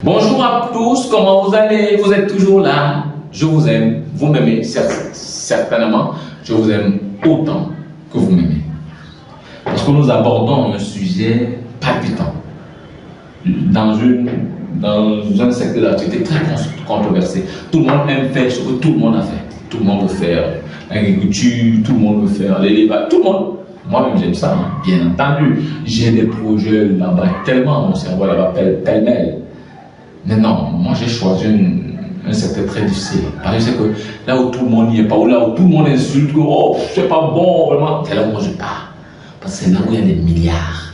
Bonjour à tous, comment vous allez? Vous êtes toujours là? Je vous aime, vous m'aimez certainement, je vous aime autant que vous m'aimez. Parce que nous abordons un sujet palpitant dans un secteur d'activité très controversé. Tout le monde aime faire ce que tout le monde a fait. Tout le monde veut faire l'agriculture, tout le monde veut faire l'élevage, tout le monde. Moi-même j'aime ça, hein, bien entendu. J'ai des projets là-bas, tellement mon cerveau là-bas pêle-mêle. Mais non, moi j'ai choisi un secteur très difficile. Parce que je sais que là où tout le monde n'y est pas, ou là où tout le monde insulte, que oh, c'est pas bon, vraiment, c'est là où moi je pars. Parce que c'est là où il y a des milliards.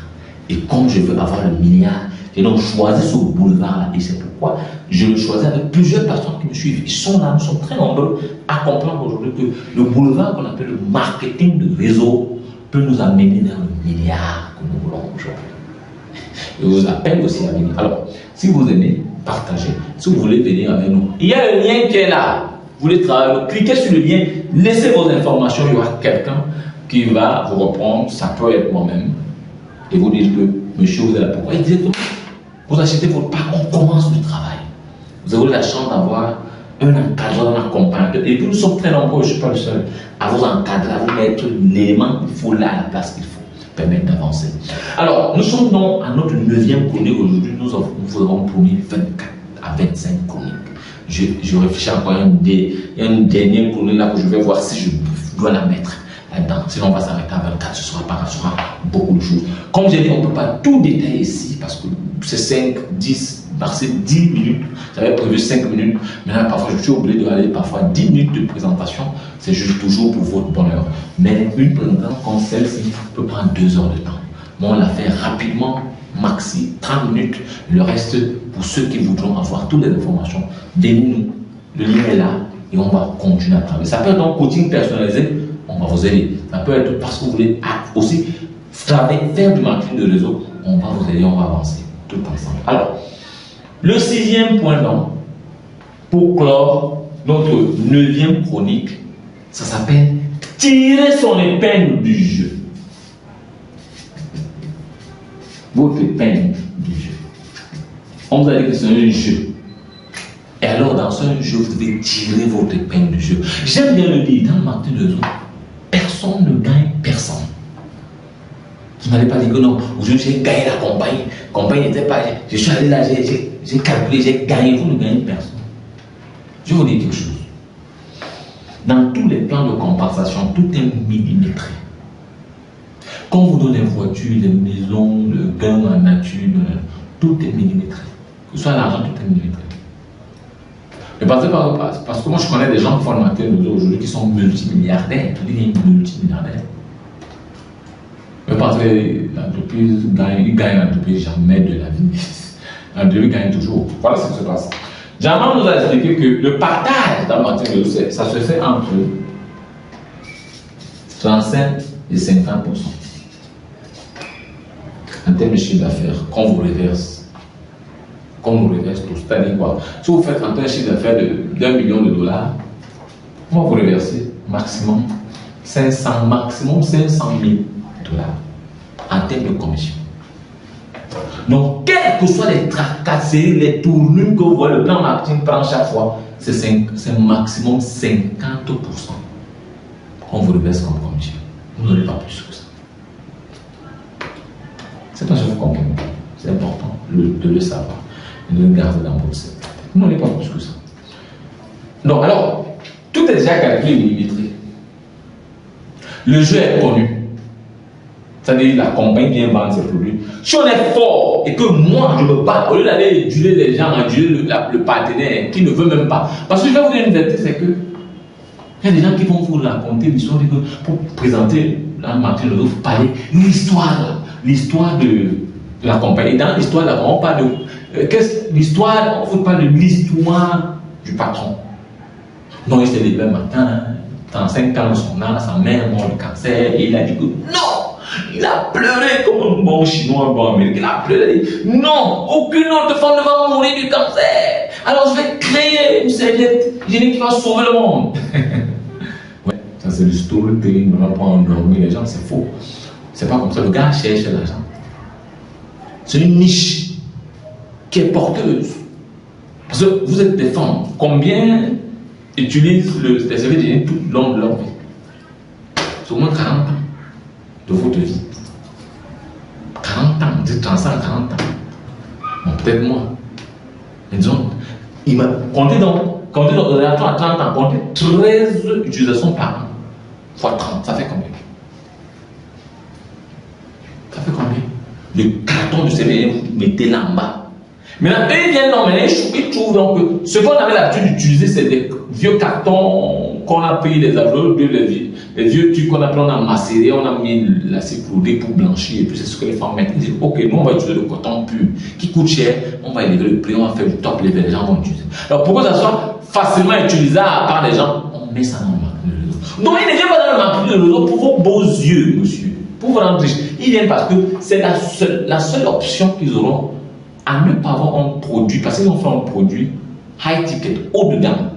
Et comme je veux avoir le milliard, j'ai donc choisi ce boulevard-là. Et c'est pourquoi je le choisis avec plusieurs personnes qui me suivent. Ils sont là, nous sommes très nombreux à comprendre aujourd'hui que le boulevard qu'on appelle le marketing de réseau peut nous amener vers le milliard que nous voulons aujourd'hui. Je vous appelle aussi à venir. Alors, si vous aimez, partagez. Si vous voulez venir avec nous, il y a le lien qui est là. Vous voulez travailler, cliquez sur le lien, laissez vos informations, il y aura quelqu'un qui va vous répondre, ça peut être moi-même, et vous dites que, monsieur, vous êtes là pourquoi? Exactement. Vous achetez votre part, on commence le travail. Vous avez la chance d'avoir un encadreur, un accompagnateur, et puis nous sommes très nombreux, je ne suis pas le seul, à vous encadrer, à vous mettre l'élément qu'il faut là, à la place qu'il faut. Permettre d'avancer. Alors, nous sommes donc à notre 9e chronique aujourd'hui. Nous vous avons promis 24 à 25 chroniques. Je réfléchis encore à une dernière chronique là que je vais voir si je dois la mettre là-dedans. Sinon, on va s'arrêter à 24. Ce sera pas grave, ce sera beaucoup de choses. Comme j'ai dit, on ne peut pas tout détailler ici parce que c'est 5, 10, c'est 10 minutes. J'avais prévu 5 minutes. Maintenant, parfois, je suis obligé de aller parfois 10 minutes de présentation. C'est juste toujours pour votre bonheur. Mais une présentation comme celle-ci peut prendre 2 heures de temps. Mais on l'a fait rapidement, maxi 30 minutes. Le reste, pour ceux qui voudront avoir toutes les informations, donnez-nous. Le lien est là et on va continuer à travailler. Ça peut être un coaching personnalisé, on va vous aider. Ça peut être parce que vous voulez aussi faire du marketing de réseau, on va vous aider, on va avancer tout ensemble. Alors, le 6e point donc, pour clore notre 9e chronique, ça s'appelle tirer son épingle du jeu. Votre épingle du jeu. On vous a dit que c'est un jeu. Et alors, dans ce jeu, vous devez tirer votre épingle du jeu. J'aime bien le dire, dans le marketing de réseau, personne ne gagne personne. Vous n'allez pas dire que non, aujourd'hui j'ai gagné la compagnie. La compagnie n'était pas. Je suis allé là, j'ai calculé, j'ai gagné. Vous ne gagnez personne. Je vais vous dire quelque chose. Dans tous les plans de compensation, tout est millimétré. Quand on vous donne les voitures, les maisons, le gain en nature, tout est millimétré. Que ce soit l'argent, tout est millimétré. Mais parce que moi je connais des gens qui font le marketing aujourd'hui qui sont multimilliardaires. Je dis multimilliardaires. Mais parce que l'entreprise gagne, l'entreprise jamais de la vie. L'entreprise gagne toujours. Voilà ce qui se passe. Jamal nous a expliqué que le partage dans le marketing de réseau, ça se fait entre 35 et 50%. En termes de chiffre d'affaires, qu'on vous reverse. Qu'on nous reverse tout. C'est-à-dire quoi? Si vous faites un chiffre d'affaires d'1 million de dollars, on va vous reverser maximum 500 000 dollars en termes de commission. Donc, quelles que soient les tracasseries, les tournures que vous voyez, le plan marketing prend chaque fois, c'est maximum 50% qu'on vous reverse comme commission. Vous n'aurez pas plus que ça. C'est pas ce que vous comprenez. C'est important de le savoir et de le garder dans votre cerveau. Vous n'aurez pas plus que ça. Donc, alors, tout est déjà calculé et millimétré. Le jeu est connu. C'est-à-dire la compagnie vient vendre ses produits. Si on est fort et que moi je me bats, au lieu d'aller éduler les gens, éduler le partenaire qui ne veut même pas. Parce que je vais vous dire une vérité, c'est que il y a des gens qui vont vous raconter l'histoire pour présenter dans le marketing, vous parler l'histoire de la compagnie. Dans l'histoire, on parle de l'histoire, on vous parle de l'histoire du patron. Non, il s'est levé un matin, 35 ans de son âge, sa mère mort de cancer, et il a dit que non! Il a pleuré comme un bon chinois, un bon américain. Il a pleuré. Non, aucune autre femme ne va mourir du cancer. Alors je vais créer une serviette hygiénique qui va sauver le monde. Ouais, ça c'est du storytelling, on va pas endormir les gens, c'est faux. C'est pas comme ça. Le gars cherche l'argent. C'est une niche qui est porteuse. Parce que vous êtes des femmes. Combien utilisent les services d'hygiène tout le long de leur vie? C'est au moins 40 ans de votre vie. 40 ans, de 35 à 40 ans. Bon, peut-être moins. Mais disons, comptez dans à 30 ans, comptez 13 utilisations par an. Fois 30, ça fait combien? Ça fait combien? Le carton de CVM, vous mettez là en bas. Maintenant, eux, ils viennent d'emmener, ils trouvent donc que ce qu'on avait l'habitude d'utiliser, c'est des vieux cartons qu'on a payé les aveugles, les vieux trucs qu'on a pris, on a macéré, on a mis l'acide chloré pour blanchir, et puis c'est ce que les femmes mettent. Ils disent, ok, nous on va utiliser le coton pur, qui coûte cher, on va élever le prix, on va faire du top level, les gens vont utiliser. Alors pour que ça soit facilement utilisable par les gens, on met ça dans le marketing de réseau. Donc ils ne viennent pas dans le marketing de réseau pour vos beaux yeux, monsieur, pour vous rendre riche. Ils viennent parce que c'est la seule option qu'ils auront à ne pas avoir un produit, parce qu'ils ont fait un produit high ticket, haut de gamme,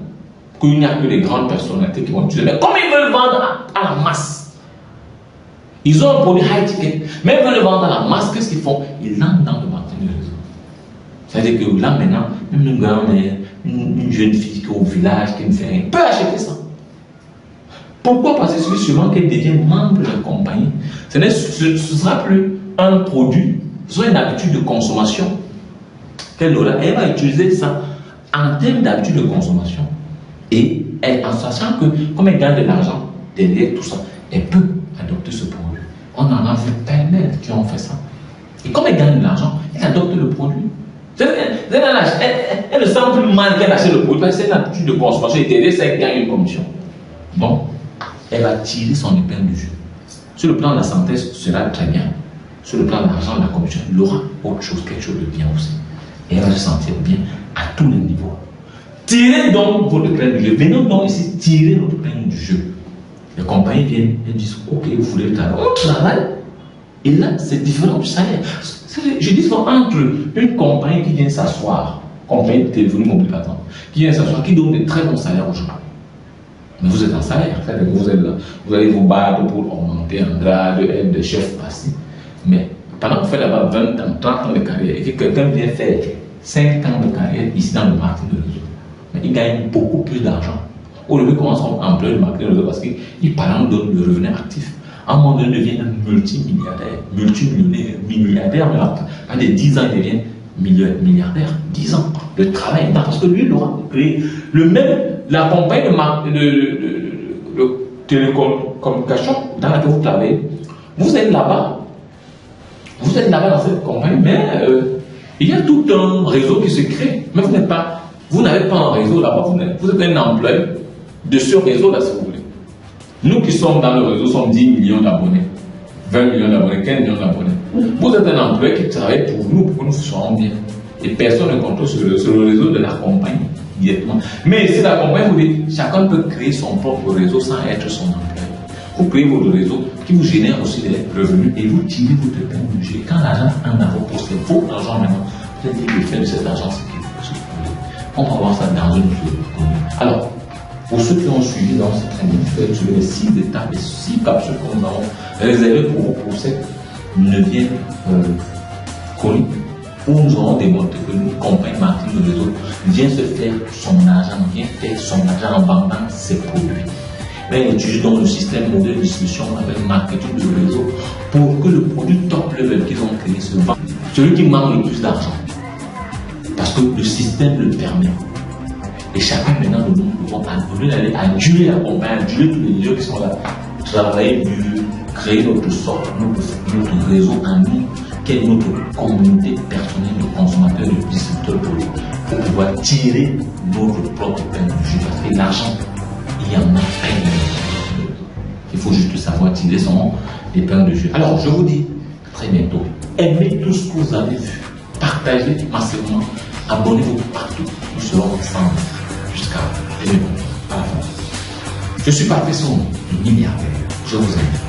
qu'il n'y a que les grandes personnalités qui vont utiliser. Mais comme ils veulent vendre à la masse, ils ont un produit high ticket, mais ils veulent le vendre à la masse, qu'est-ce qu'ils font? Ils entrent dans le marketing de réseau. C'est-à-dire que là maintenant, même une grand-mère, une jeune fille qui est au village, qui ne fait rien, peut acheter ça. Pourquoi? Parce que c'est sûrement qu'elle devient membre de la compagnie. Ce ne sera plus un produit, ce sera une habitude de consommation qu'elle aura. Elle va utiliser ça en termes d'habitude de consommation. Et elle, en sachant que, comme elle gagne de l'argent derrière tout ça, elle peut adopter ce produit. On en a vu pêle-mêle qui ont fait ça. Et comme elle gagne de l'argent, elle adopte le produit. Elle ne sent plus mal qu'elle achète le produit parce que c'est une habitude de consommation et derrière ça, elle gagne une commission. Donc, elle va tirer son épingle du jeu. Sur le plan de la santé, ce sera très bien. Sur le plan de l'argent, la commission, elle aura autre chose, quelque chose de bien aussi. Et elle va se sentir bien à tous les niveaux. Tirez donc votre épingle du jeu. Venons donc ici tirer notre épingle du jeu. Les compagnies viennent et disent, ok, vous voulez le travail. On travaille. Et là, c'est différent du salaire. Je dis souvent entre une compagnie qui vient s'asseoir, compagnie de téléphonie mobile, par exemple, qui vient s'asseoir, qui donne des très bons salaires aux gens. Mais vous êtes en salaire, en fait, vous êtes là. Vous allez vous battre pour augmenter en grade, être de chef passé. Mais pendant que vous faites là-bas 20 ans, 30 ans de carrière, et que quelqu'un vient faire 5 ans de carrière ici dans le marketing de réseau, mais il gagne beaucoup plus d'argent. Au début, commence comme employé de marketing de réseau parce qu'il par exemple donne le revenu actif. À un moment donné, il devient un multimilliardaire, multimillionnaire, milliardaire, mais à des 10 ans, il devient milliardaire. 10 ans. Le travail est parce que lui, il aura créé la compagnie de télécommunication dans laquelle vous travaillez. Vous êtes là-bas dans cette compagnie, mais il y a tout un réseau qui se crée. Mais vous n'avez pas un réseau là-bas, vous êtes un employé de ce réseau-là, si vous voulez. Nous qui sommes dans le réseau sommes 10 millions d'abonnés, 20 millions d'abonnés, 15 millions d'abonnés. Vous êtes un employé qui travaille pour que nous soyons bien. Et personne ne contrôle sur le réseau de la compagnie directement. Mais si la compagnie vous dit, chacun peut créer son propre réseau sans être son employé. Vous créez votre réseau qui vous génère aussi des revenus et vous tirez votre épingle du jeu. Quand l'argent en a vos poches, c'est votre argent maintenant. Vous allez dire de faire de cet argent ce que vous voulez. On va voir ça dans une vidéo. Alors, pour ceux qui ont suivi dans ce training, vous pouvez trouver les 6 étapes, les 6 capsules que nous avons réservées pour vous pour cette 9e chronique, où nous aurons démontré que une compagnie marketing de réseau vient se faire son argent en vendant ses produits. Mais elle utilise donc le système modèle de distribution avec marketing de réseau pour que le produit top level qu'ils ont créé se vende. Celui qui manque le plus d'argent. Parce que le système le permet. Et chacun maintenant de nous pouvons aller aduler la compagnie, aduler tous les gens qui sont là, travailler dur, créer notre sorte, notre réseau en nous, qui est notre communauté personnelle de consommateurs et de distributeurs pour pouvoir tirer notre propre épingle du jeu. Parce que l'argent, il y en a plein. Il faut juste savoir tirer son épingle de jeu. Alors, je vous dis à très bientôt. Aimez tout ce que vous avez vu. Partagez massivement. Abonnez-vous partout. Nous serons ensemble jusqu'à la fin. Je suis Patrice, milliardaire. Je vous aime.